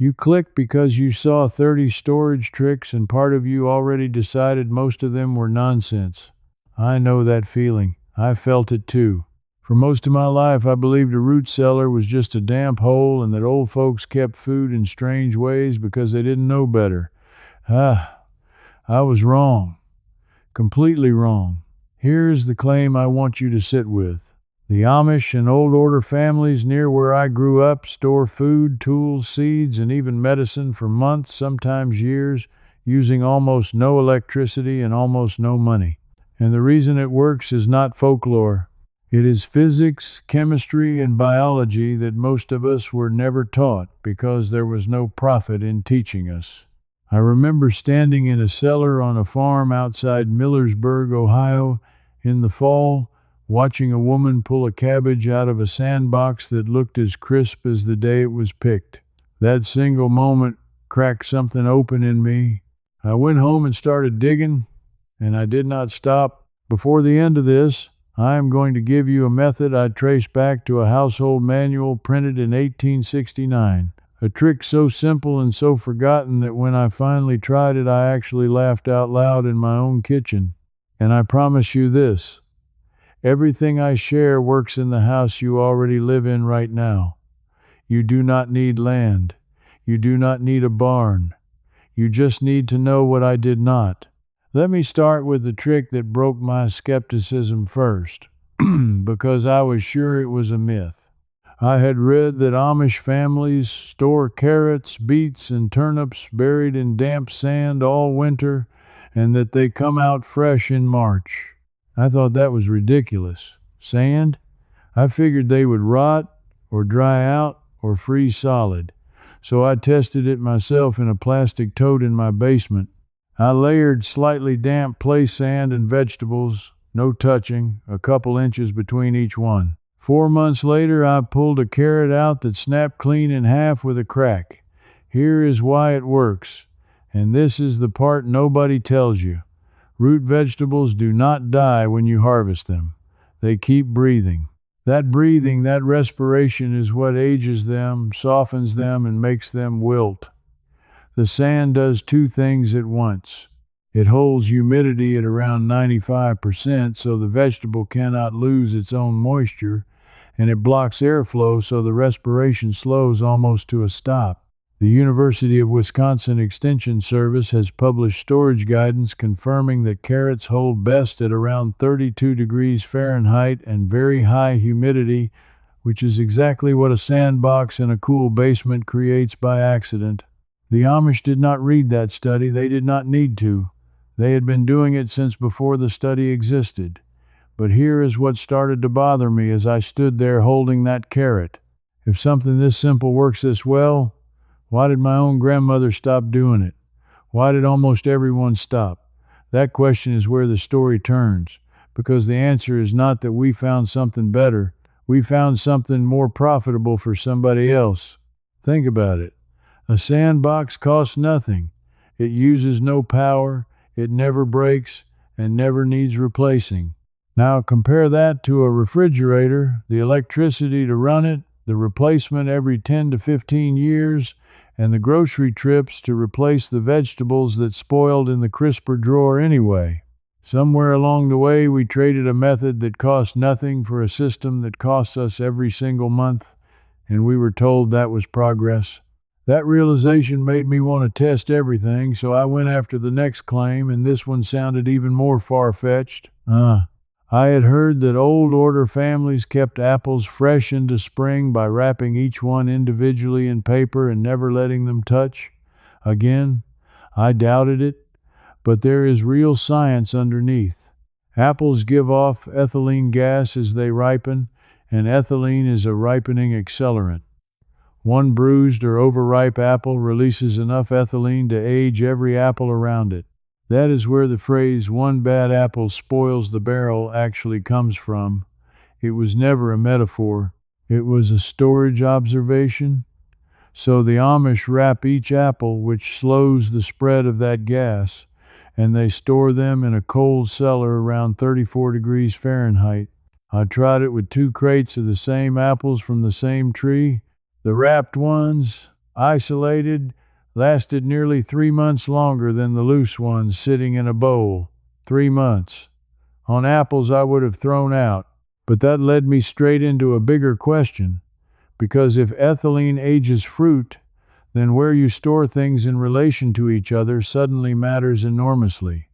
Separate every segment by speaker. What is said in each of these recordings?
Speaker 1: You clicked because you saw 30 storage tricks and part of you already decided most of them were nonsense. I know that feeling. I felt it too. For most of my life, I believed a root cellar was just a damp hole and that old folks kept food in strange ways because they didn't know better. Ah, I was wrong. Completely wrong. Here's the claim I want you to sit with. The Amish and old order families near where I grew up store food, tools, seeds, and even medicine for months, sometimes years, using almost no electricity and almost no money. And the reason it works is not folklore. It is physics, chemistry, and biology that most of us were never taught because there was no profit in teaching us. I remember standing in a cellar on a farm outside Millersburg, Ohio, in the fall, watching a woman pull a cabbage out of a sandbox that looked as crisp as the day it was picked. That single moment cracked something open in me. I went home and started digging, and I did not stop. Before the end of this, I am going to give you a method I trace back to a household manual printed in 1869. A trick so simple and so forgotten that when I finally tried it, I actually laughed out loud in my own kitchen. And I promise you this, everything I share works in the house you already live in right now. You do not need land. You do not need a barn. You just need to know what I did not. Let me start with the trick that broke my skepticism first, because I was sure it was a myth. I had read that Amish families store carrots, beets, and turnips buried in damp sand all winter, and that they come out fresh in March. I thought that was ridiculous. Sand? I figured they would rot, or dry out, or freeze solid. So I tested it myself in a plastic tote in my basement. I layered slightly damp place sand and vegetables, no touching, a couple inches between each one. 4 months later, I pulled a carrot out that snapped clean in half with a crack. Here is why it works, and this is the part nobody tells you. Root vegetables do not die when you harvest them. They keep breathing. That breathing, that respiration is what ages them, softens them, and makes them wilt. The sand does two things at once. It holds humidity at around 95% so the vegetable cannot lose its own moisture, and it blocks airflow so the respiration slows almost to a stop. The University of Wisconsin Extension Service has published storage guidance confirming that carrots hold best at around 32 degrees Fahrenheit and very high humidity, which is exactly what a sandbox in a cool basement creates by accident. The Amish did not read that study. They did not need to. They had been doing it since before the study existed. But here is what started to bother me as I stood there holding that carrot. If something this simple works this well, why did my own grandmother stop doing it? Why did almost everyone stop? That question is where the story turns, because the answer is not that we found something better. We found something more profitable for somebody else. Think about it. A sandbox costs nothing. It uses no power, it never breaks, and never needs replacing. Now compare that to a refrigerator, the electricity to run it, the replacement every 10 to 15 years, and the grocery trips to replace the vegetables that spoiled in the crisper drawer anyway. Somewhere along the way, we traded a method that cost nothing for a system that costs us every single month, and we were told that was progress. That realization made me want to test everything, so I went after the next claim, and this one sounded even more far-fetched. I had heard that old order families kept apples fresh into spring by wrapping each one individually in paper and never letting them touch. Again, I doubted it, but there is real science underneath. Apples give off ethylene gas as they ripen, and ethylene is a ripening accelerant. One bruised or overripe apple releases enough ethylene to age every apple around it. That is where the phrase, "one bad apple spoils the barrel," actually comes from. It was never a metaphor. It was a storage observation. So the Amish wrap each apple, which slows the spread of that gas, and they store them in a cold cellar around 34 degrees Fahrenheit. I tried it with 2 crates of the same apples from the same tree. The wrapped ones, isolated, lasted nearly 3 months longer than the loose ones sitting in a bowl. 3 months. On apples I would have thrown out. But that led me straight into a bigger question, because if ethylene ages fruit, then where you store things in relation to each other suddenly matters enormously,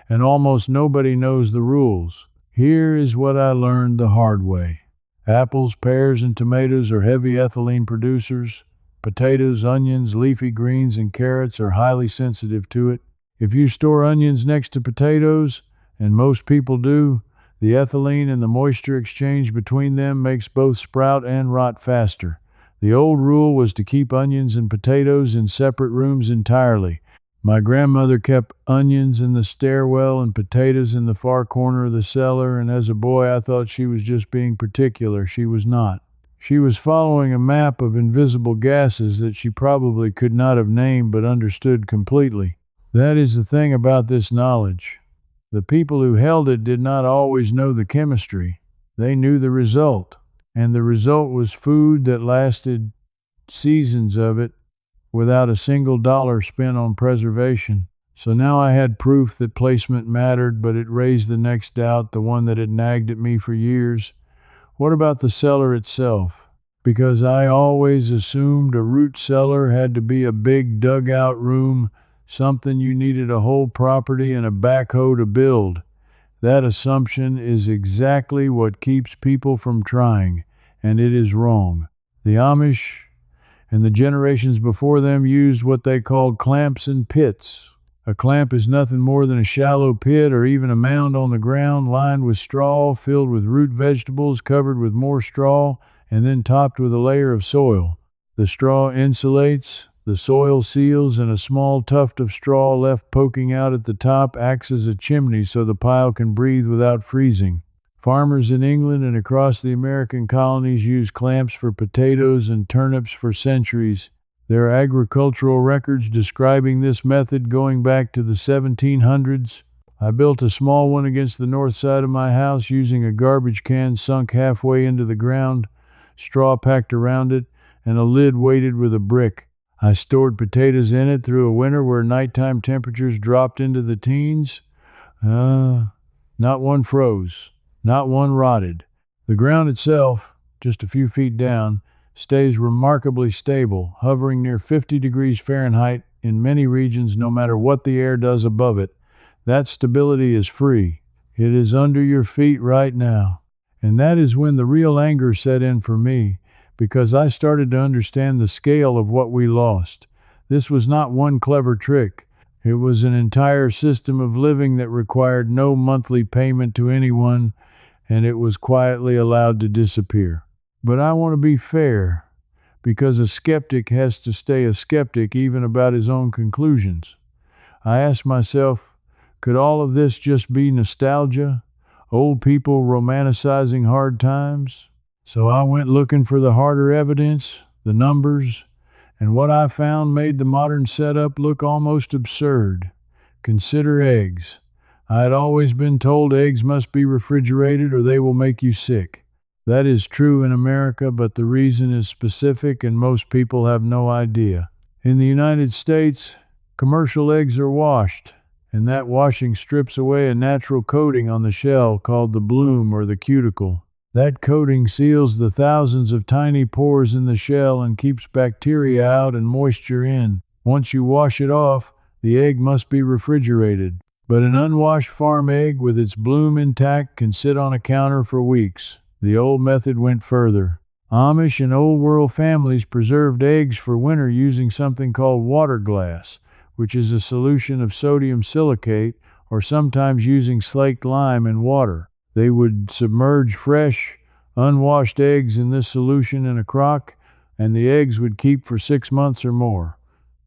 Speaker 1: and almost nobody knows the rules. Here is what I learned the hard way. Apples, pears, and tomatoes are heavy ethylene producers. Potatoes, onions, leafy greens, and carrots are highly sensitive to it. If you store onions next to potatoes, and most people do, the ethylene and the moisture exchange between them makes both sprout and rot faster. The old rule was to keep onions and potatoes in separate rooms entirely. My grandmother kept onions in the stairwell and potatoes in the far corner of the cellar, and as a boy I thought she was just being particular. She was not. She was following a map of invisible gases that she probably could not have named but understood completely. That is the thing about this knowledge. The people who held it did not always know the chemistry. They knew the result. And the result was food that lasted seasons of it without a single dollar spent on preservation. So now I had proof that placement mattered, but it raised the next doubt, the one that had nagged at me for years. What about the cellar itself? Because I always assumed a root cellar had to be a big dugout room, something you needed a whole property and a backhoe to build. That assumption is exactly what keeps people from trying, and it is wrong. The Amish and the generations before them used what they called clamps and pits. A clamp is nothing more than a shallow pit or even a mound on the ground lined with straw, filled with root vegetables, covered with more straw, and then topped with a layer of soil. The straw insulates, the soil seals, and a small tuft of straw left poking out at the top acts as a chimney so the pile can breathe without freezing. Farmers in England and across the American colonies used clamps for potatoes and turnips for centuries. There are agricultural records describing this method going back to the 1700s. I built a small one against the north side of my house using a garbage can sunk halfway into the ground, straw packed around it, and a lid weighted with a brick. I stored potatoes in it through a winter where nighttime temperatures dropped into the teens. Not one froze. Not one rotted. The ground itself, just a few feet down, stays remarkably stable, hovering near 50 degrees Fahrenheit in many regions no matter what the air does above it. That stability is free. It is under your feet right now. And that is when the real anger set in for me, because I started to understand the scale of what we lost. This was not one clever trick. It was an entire system of living that required no monthly payment to anyone, and it was quietly allowed to disappear. But I want to be fair, because a skeptic has to stay a skeptic even about his own conclusions. I asked myself, could all of this just be nostalgia? Old people romanticizing hard times? So I went looking for the harder evidence, the numbers, and what I found made the modern setup look almost absurd. Consider eggs. I had always been told eggs must be refrigerated or they will make you sick. That is true in America, but the reason is specific and most people have no idea. In the United States, commercial eggs are washed, and that washing strips away a natural coating on the shell called the bloom or the cuticle. That coating seals the thousands of tiny pores in the shell and keeps bacteria out and moisture in. Once you wash it off, the egg must be refrigerated. But an unwashed farm egg with its bloom intact can sit on a counter for weeks. The old method went further. Amish and Old World families preserved eggs for winter using something called water glass, which is a solution of sodium silicate, or sometimes using slaked lime and water. They would submerge fresh, unwashed eggs in this solution in a crock, and the eggs would keep for 6 months or more.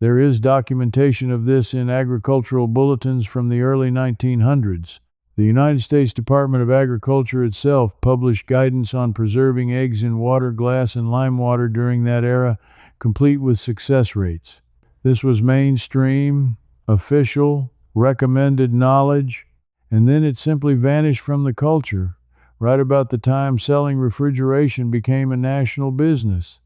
Speaker 1: There is documentation of this in agricultural bulletins from the early 1900s. The United States Department of Agriculture itself published guidance on preserving eggs in water, glass, and lime water during that era, complete with success rates. This was mainstream, official, recommended knowledge, and then it simply vanished from the culture, right about the time selling refrigeration became a national business.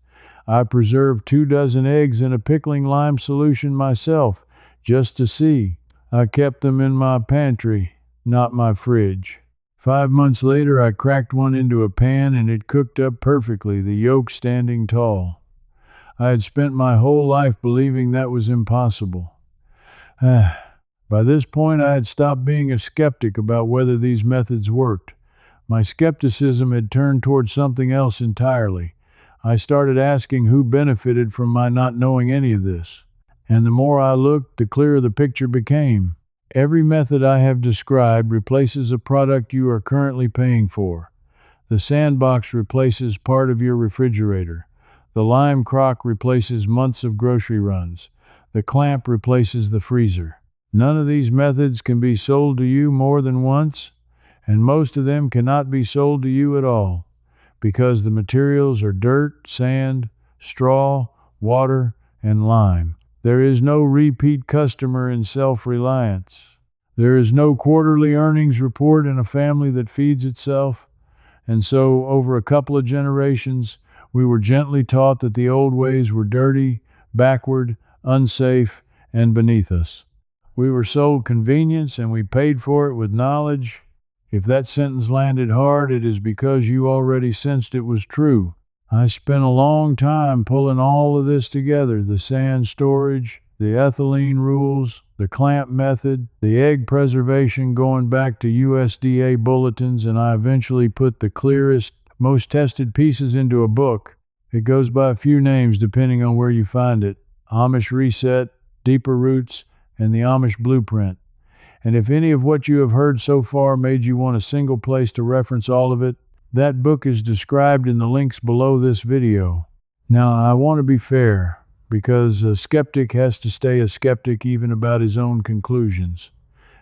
Speaker 1: I preserved 24 eggs in a pickling lime solution myself, just to see. I kept them in my pantry, not my fridge. 5 months later, I cracked one into a pan and it cooked up perfectly, the yolk standing tall. I had spent my whole life believing that was impossible. By this point, I had stopped being a skeptic about whether these methods worked. My skepticism had turned toward something else entirely. I started asking who benefited from my not knowing any of this. And the more I looked, the clearer the picture became. Every method I have described replaces a product you are currently paying for. The sandbox replaces part of your refrigerator. The lime crock replaces months of grocery runs. The clamp replaces the freezer. None of these methods can be sold to you more than once, and most of them cannot be sold to you at all, because the materials are dirt, sand, straw, water, and lime. There is no repeat customer in self-reliance. There is no quarterly earnings report in a family that feeds itself. And so, over a couple of generations, we were gently taught that the old ways were dirty, backward, unsafe, and beneath us. We were sold convenience and we paid for it with knowledge. If that sentence landed hard, it is because you already sensed it was true. I spent a long time pulling all of this together, the sand storage, the ethylene rules, the clamp method, the egg preservation going back to USDA bulletins, and I eventually put the clearest, most tested pieces into a book. It goes by a few names depending on where you find it: Amish Reset, Deeper Roots, and the Amish Blueprint. And if any of what you have heard so far made you want a single place to reference all of it, that book is described in the links below this video. Now, I want to be fair, because a skeptic has to stay a skeptic even about his own conclusions.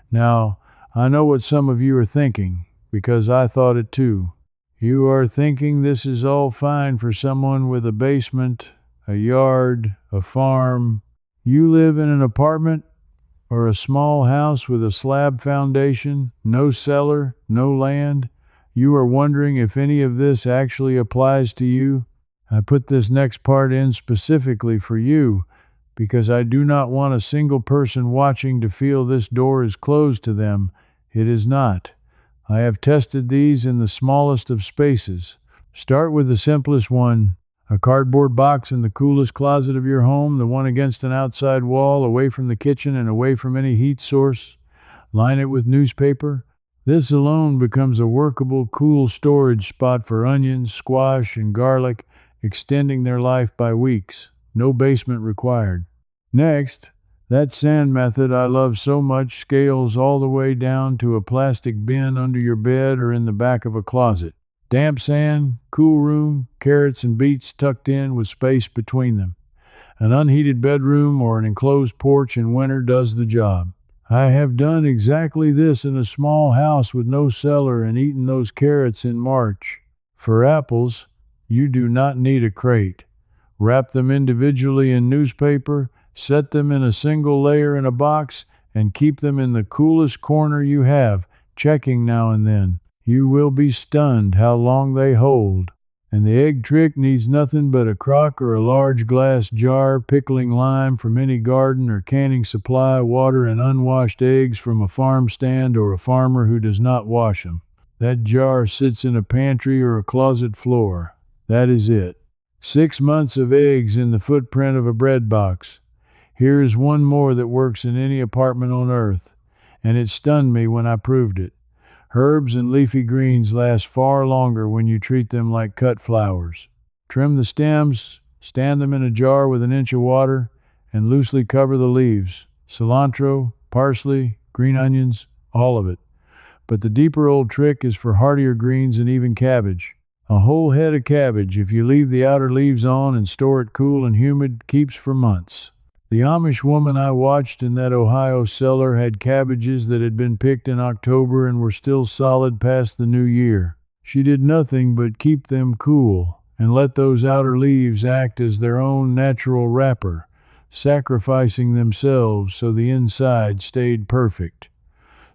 Speaker 1: Now, I know what some of you are thinking, because I thought it too. You are thinking this is all fine for someone with a basement, a yard, a farm. You live in an apartment or a small house with a slab foundation, no cellar, no land. You are wondering if any of this actually applies to you. I put this next part in specifically for you because I do not want a single person watching to feel this door is closed to them. It is not. I have tested these in the smallest of spaces. Start with the simplest one. A cardboard box in the coolest closet of your home, the one against an outside wall, away from the kitchen and away from any heat source. Line it with newspaper. This alone becomes a workable, cool storage spot for onions, squash, and garlic, extending their life by weeks. No basement required. Next, that sand method I love so much scales all the way down to a plastic bin under your bed or in the back of a closet. Damp sand, cool room, carrots and beets tucked in with space between them. An unheated bedroom or an enclosed porch in winter does the job. I have done exactly this in a small house with no cellar and eaten those carrots in March. For apples, you do not need a crate. Wrap them individually in newspaper, set them in a single layer in a box, and keep them in the coolest corner you have, checking now and then. You will be stunned how long they hold. And the egg trick needs nothing but a crock or a large glass jar, pickling lime from any garden or canning supply, water, and unwashed eggs from a farm stand or a farmer who does not wash them. That jar sits in a pantry or a closet floor. That is it. 6 months of eggs in the footprint of a bread box. Here is one more that works in any apartment on earth, and it stunned me when I proved it. Herbs and leafy greens last far longer when you treat them like cut flowers. Trim the stems, stand them in a jar with an inch of water, and loosely cover the leaves. Cilantro, parsley, green onions, all of it. But the deeper old trick is for hardier greens and even cabbage. A whole head of cabbage, if you leave the outer leaves on and store it cool and humid, keeps for months. The Amish woman I watched in that Ohio cellar had cabbages that had been picked in October and were still solid past the new year. She did nothing but keep them cool and let those outer leaves act as their own natural wrapper, sacrificing themselves so the inside stayed perfect.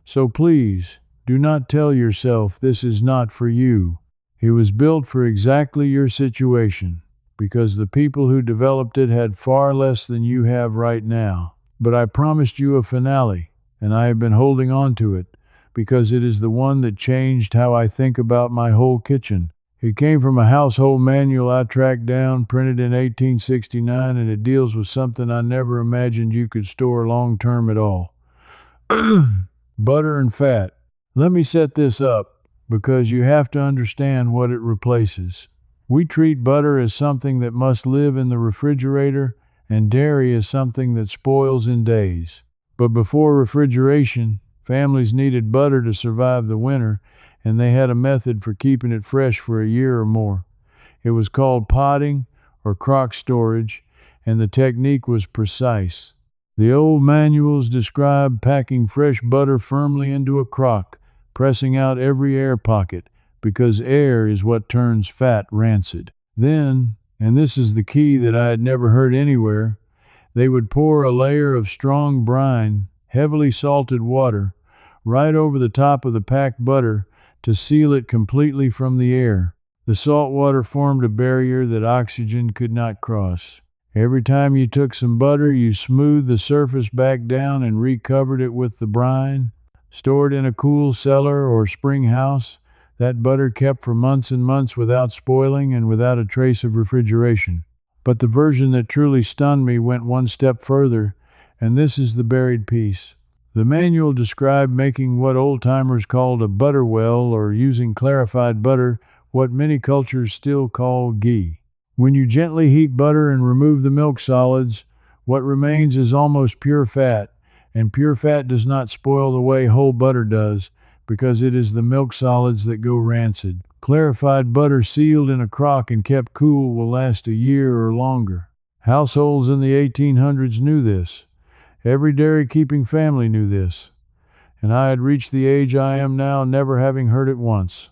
Speaker 1: So please, do not tell yourself this is not for you. It was built for exactly your situation, because the people who developed it had far less than you have right now. But I promised you a finale, and I have been holding on to it, because it is the one that changed how I think about my whole kitchen. It came from a household manual I tracked down, printed in 1869, and it deals with something I never imagined you could store long term at all. Butter and fat. Let me set this up, because you have to understand what it replaces. We treat butter as something that must live in the refrigerator, and dairy as something that spoils in days. But before refrigeration, families needed butter to survive the winter, and they had a method for keeping it fresh for a year or more. It was called potting or crock storage, and the technique was precise. The old manuals described packing fresh butter firmly into a crock, pressing out every air pocket, because air is what turns fat rancid. Then, and this is the key that I had never heard anywhere, they would pour a layer of strong brine, heavily salted water, right over the top of the packed butter to seal it completely from the air. The salt water formed a barrier that oxygen could not cross. Every time you took some butter, you smoothed the surface back down and recovered it with the brine. Stored in a cool cellar or spring house, that butter kept for months and months without spoiling and without a trace of refrigeration. But the version that truly stunned me went one step further, and this is the buried piece. The manual described making what old-timers called a butter well, or using clarified butter, what many cultures still call ghee. When you gently heat butter and remove the milk solids, what remains is almost pure fat, and pure fat does not spoil the way whole butter does, because it is the milk solids that go rancid. Clarified butter sealed in a crock and kept cool will last a year or longer. Households in the 1800s knew this. Every dairy-keeping family knew this. And I had reached the age I am now, never having heard it once.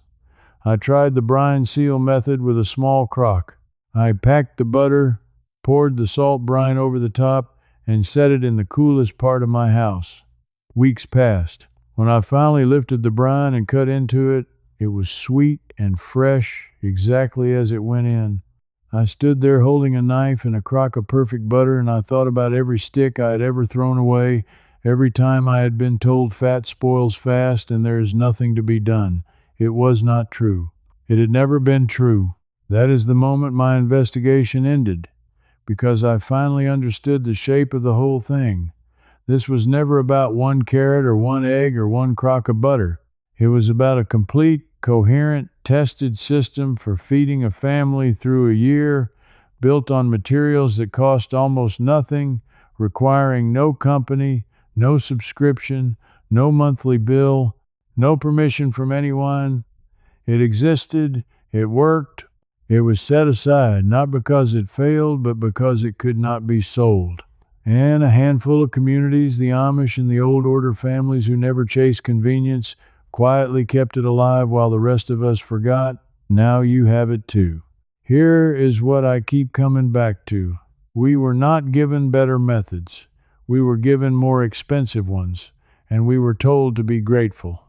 Speaker 1: I tried the brine seal method with a small crock. I packed the butter, poured the salt brine over the top, and set it in the coolest part of my house. Weeks passed. When I finally lifted the brine and cut into it, it was sweet and fresh, exactly as it went in. I stood there holding a knife and a crock of perfect butter, and I thought about every stick I had ever thrown away, every time I had been told fat spoils fast and there is nothing to be done. It was not true. It had never been true. That is the moment my investigation ended, because I finally understood the shape of the whole thing. This was never about one carrot or one egg or one crock of butter. It was about a complete, coherent, tested system for feeding a family through a year, built on materials that cost almost nothing, requiring no company, no subscription, no monthly bill, no permission from anyone. It existed, it worked, it was set aside, not because it failed, but because it could not be sold. And a handful of communities, the Amish and the old order families who never chased convenience, quietly kept it alive while the rest of us forgot. Now you have it too. Here is what I keep coming back to. We were not given better methods. We were given more expensive ones, and we were told to be grateful.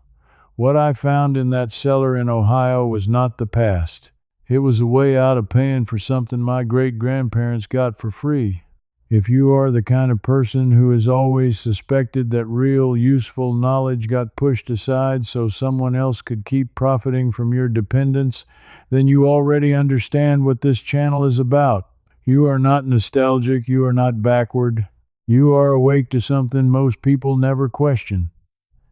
Speaker 1: What I found in that cellar in Ohio was not the past. It was a way out of paying for something my great-grandparents got for free. If you are the kind of person who has always suspected that real, useful knowledge got pushed aside so someone else could keep profiting from your dependence, then you already understand what this channel is about. You are not nostalgic, you are not backward. You are awake to something most people never question.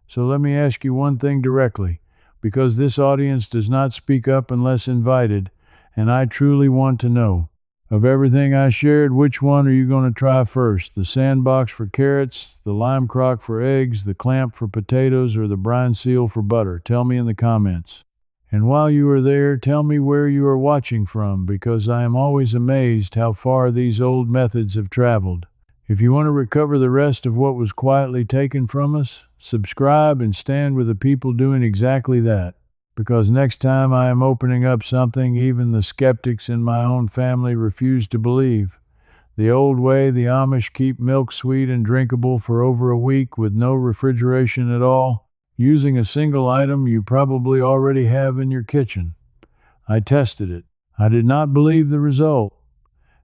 Speaker 1: So let me ask you one thing directly, because this audience does not speak up unless invited, and I truly want to know. Of everything I shared, which one are you going to try first? The sandbox for carrots, the lime crock for eggs, the clamp for potatoes, or the brine seal for butter? Tell me in the comments. And while you are there, tell me where you are watching from, because I am always amazed how far these old methods have traveled. If you want to recover the rest of what was quietly taken from us, subscribe and stand with the people doing exactly that. Because next time I am opening up something even the skeptics in my own family refuse to believe. The old way, the Amish keep milk sweet and drinkable for over a week with no refrigeration at all, using a single item you probably already have in your kitchen. I tested it. I did not believe the result.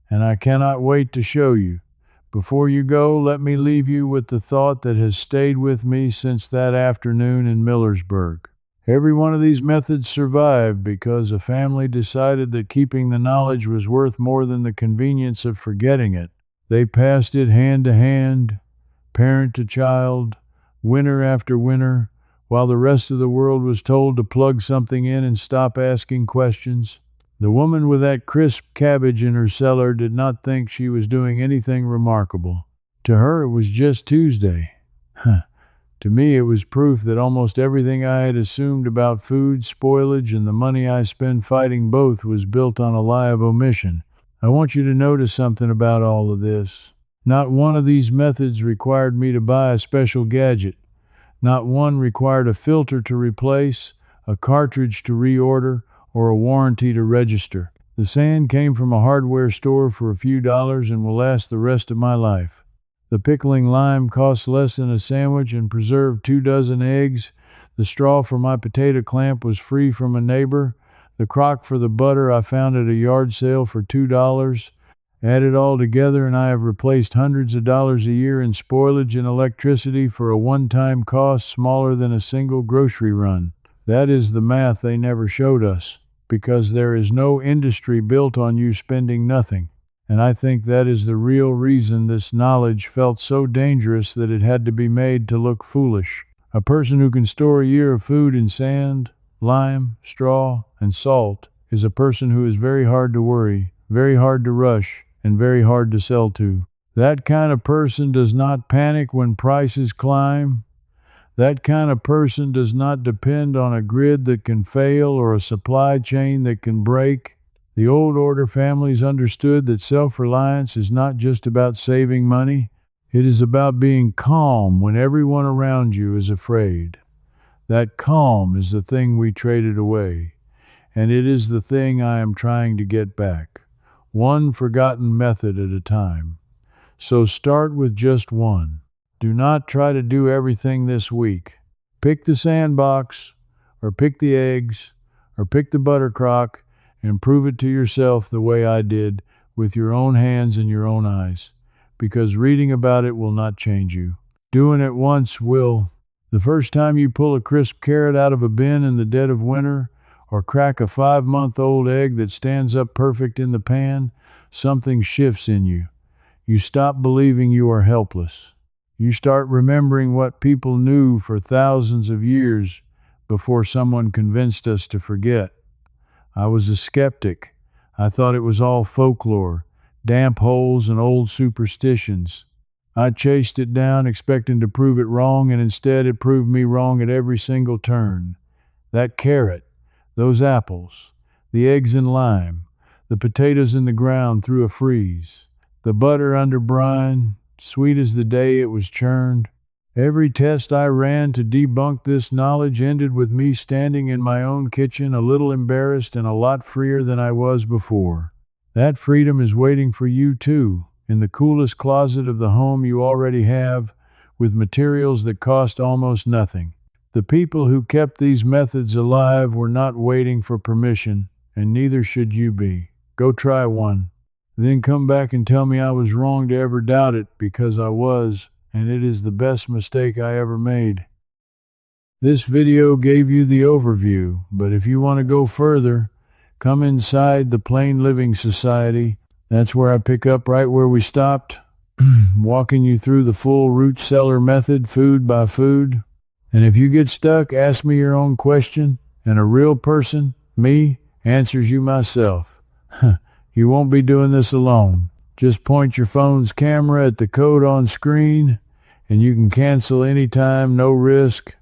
Speaker 1: and I cannot wait to show you. Before you go, let me leave you with the thought that has stayed with me since that afternoon in Millersburg. Every one of these methods survived because a family decided that keeping the knowledge was worth more than the convenience of forgetting it. They passed it hand to hand, parent to child, winter after winter, while the rest of the world was told to plug something in and stop asking questions. The woman with that crisp cabbage in her cellar did not think she was doing anything remarkable. To her, it was just Tuesday. To me, it was proof that almost everything I had assumed about food, spoilage, and the money I spend fighting both was built on a lie of omission. I want you to notice something about all of this. Not one of these methods required me to buy a special gadget. Not one required a filter to replace, a cartridge to reorder, or a warranty to register. The sand came from a hardware store for a few dollars and will last the rest of my life. The pickling lime costs less than a sandwich and preserved 2 dozen eggs. The straw for my potato clamp was free from a neighbor. The crock for the butter I found at a yard sale for $2. Add it all together and I have replaced hundreds of dollars a year in spoilage and electricity for a one-time cost smaller than a single grocery run. That is the math they never showed us, because there is no industry built on you spending nothing. And I think that is the real reason this knowledge felt so dangerous that it had to be made to look foolish. A person who can store a year of food in sand, lime, straw, and salt is a person who is very hard to worry, very hard to rush, and very hard to sell to. That kind of person does not panic when prices climb. That kind of person does not depend on a grid that can fail or a supply chain that can break. The old order families understood that self-reliance is not just about saving money. It is about being calm when everyone around you is afraid. That calm is the thing we traded away, and it is the thing I am trying to get back, one forgotten method at a time. So start with just one. Do not try to do everything this week. Pick the sandbox, or pick the eggs, or pick the butter crock, and prove it to yourself the way I did, with your own hands and your own eyes. Because reading about it will not change you. Doing it once will. The first time you pull a crisp carrot out of a bin in the dead of winter, or crack a 5-month-old egg that stands up perfect in the pan, something shifts in you. You stop believing you are helpless. You start remembering what people knew for thousands of years before someone convinced us to forget. I was a skeptic. I thought it was all folklore, damp holes and old superstitions. I chased it down expecting to prove it wrong, and instead it proved me wrong at every single turn. That carrot, those apples, the eggs and lime, the potatoes in the ground through a freeze, the butter under brine, sweet as the day it was churned. Every test I ran to debunk this knowledge ended with me standing in my own kitchen, a little embarrassed and a lot freer than I was before. That freedom is waiting for you too, in the coolest closet of the home you already have, with materials that cost almost nothing. The people who kept these methods alive were not waiting for permission, and neither should you be. Go try one. Then come back and tell me I was wrong to ever doubt it, because I was, and it is the best mistake I ever made. This video gave you the overview, but if you want to go further, come inside the Plain Living Society. That's where I pick up right where we stopped, walking you through the full root cellar method, food by food. And if you get stuck, ask me your own question, and a real person, me, answers you myself. You won't be doing this alone. Just point your phone's camera at the code on screen, and you can cancel anytime, no risk.